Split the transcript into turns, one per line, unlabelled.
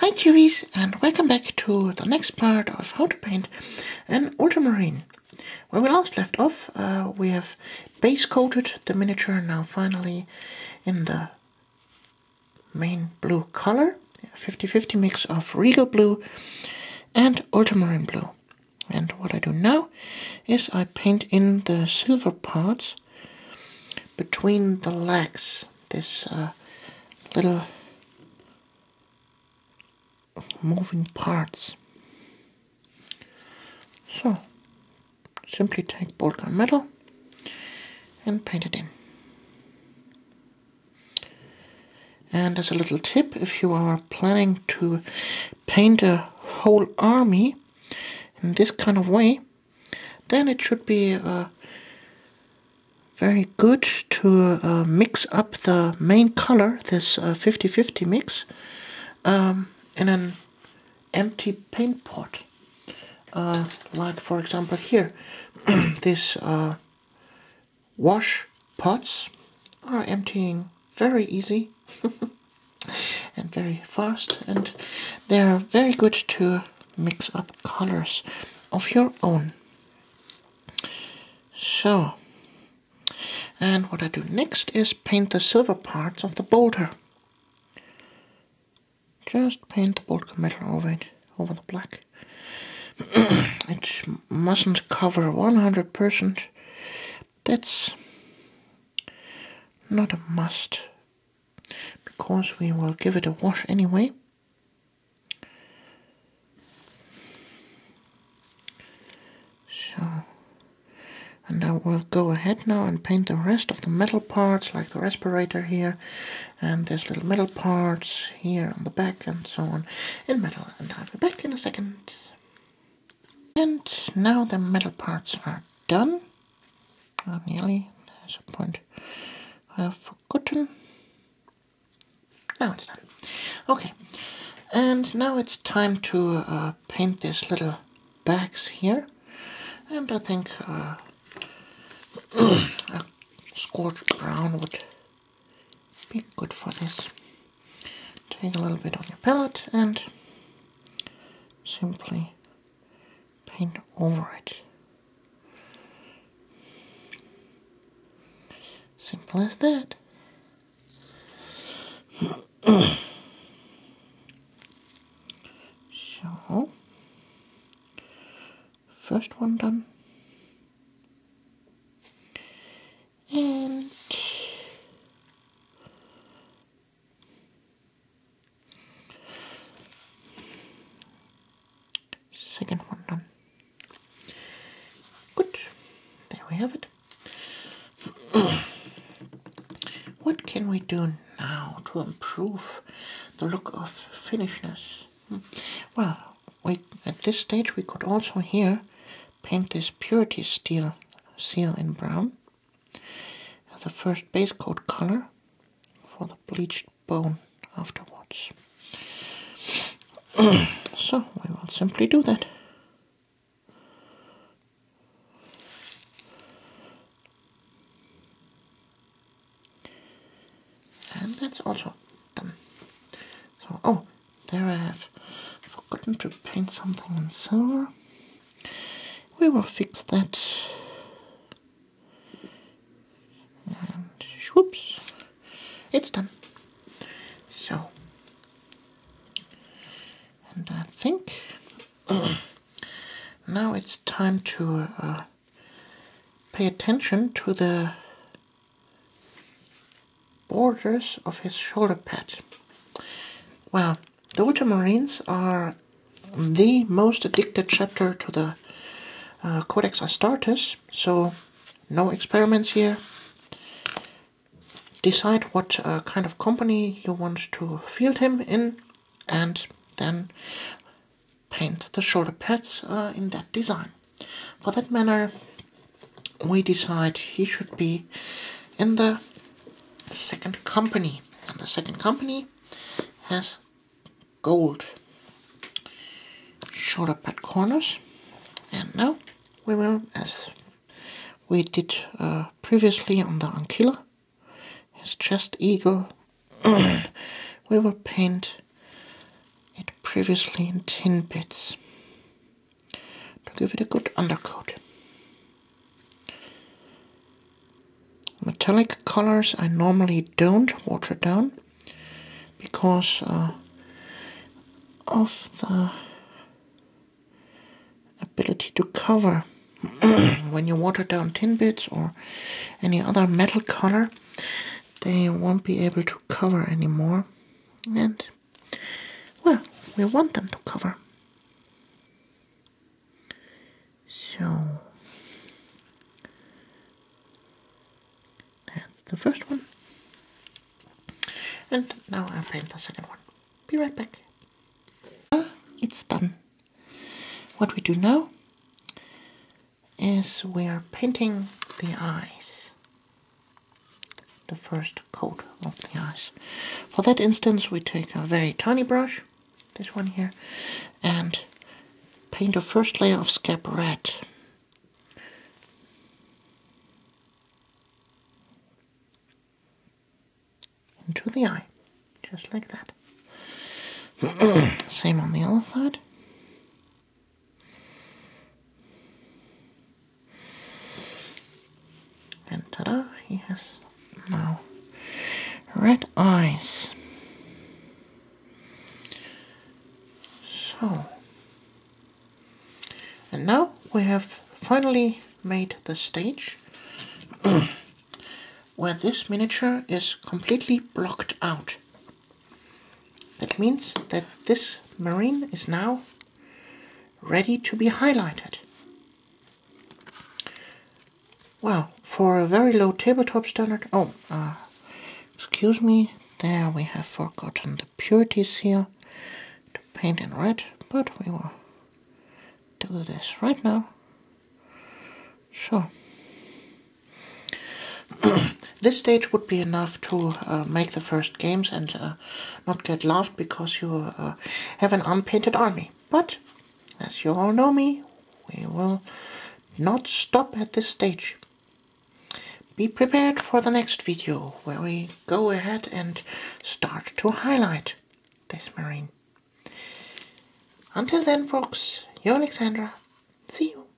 Hi tubies, and welcome back to the next part of how to paint an ultramarine. Where we last left off, we have base coated the miniature now finally in the main blue color, 50-50 mix of regal blue and ultramarine blue. And what I do now is I paint in the silver parts between the legs, this little moving parts. So simply take bolt gun metal and paint it in. And as a little tip, if you are planning to paint a whole army in this kind of way, then it should be very good to mix up the main color, this 50-50 mix, in an empty paint pot. Like for example here, these wash pots are emptying very easy and very fast, and they are very good to mix up colors of your own. So, and what I do next is paint the silver parts of the bolter. Just paint the bolt gun metal over it, over the black. It mustn't cover 100%. That's not a must, because we will give it a wash anyway. So, and I will go ahead now and paint the rest of the metal parts, like the respirator here, and there's little metal parts here on the back and so on in metal, and I'll be back in a second. And now the metal parts are done. Nearly. There's a point I have forgotten. Now it's done. Okay, and now it's time to paint these little bags here, and I think a scorched brown would be good for this. Take a little bit on your palette and simply paint over it. Simple as that. So, first one done. And second one done. Good. There we have it. What can we do now to improve the look of finishness? Well, at this stage we could also here paint this purity steel seal in brown as the first base coat color for the bleached bone afterwards. So we will simply do that. And that's also done. So, oh, there I have forgotten to paint something in silver. We will fix that. And whoops, it's done. So, and I think now it's time to pay attention to the borders of his shoulder pad. Well, the Ultramarines are the most addicted chapter to the Codex Astartes, so no experiments here. Decide what kind of company you want to field him in, and then paint the shoulder pads in that design. For that manner, we decide he should be in the second company, and the second company has gold shoulder pad corners. And now we will, as we did previously on the Ankyla, his chest eagle, we will paint it previously in tin bits to give it a good undercoat. Metallic colors I normally don't water down because of the ability to cover. When you water down tin bits or any other metal color, they won't be able to cover anymore, and well, we want them to cover. So that's the first one, and now I'll paint the second one. Be right back. It's done. What we do now is we are painting the eyes, the first coat of the eyes. For that instance, we take a very tiny brush, this one here, and paint a first layer of scab red. Into the eye, just like that. Same on the other side. And ta-da, he has now red eyes. So, and now we have finally made the stage where this miniature is completely blocked out. That means that this marine is now ready to be highlighted. Well, for a very low tabletop standard, excuse me, there we have forgotten the purities here to paint in red, but we will do this right now. So, this stage would be enough to make the first games and not get laughed because you have an unpainted army. But, as you all know me, we will not stop at this stage. Be prepared for the next video, where we go ahead and start to highlight this marine. Until then, folks, you're Alexandra. See you.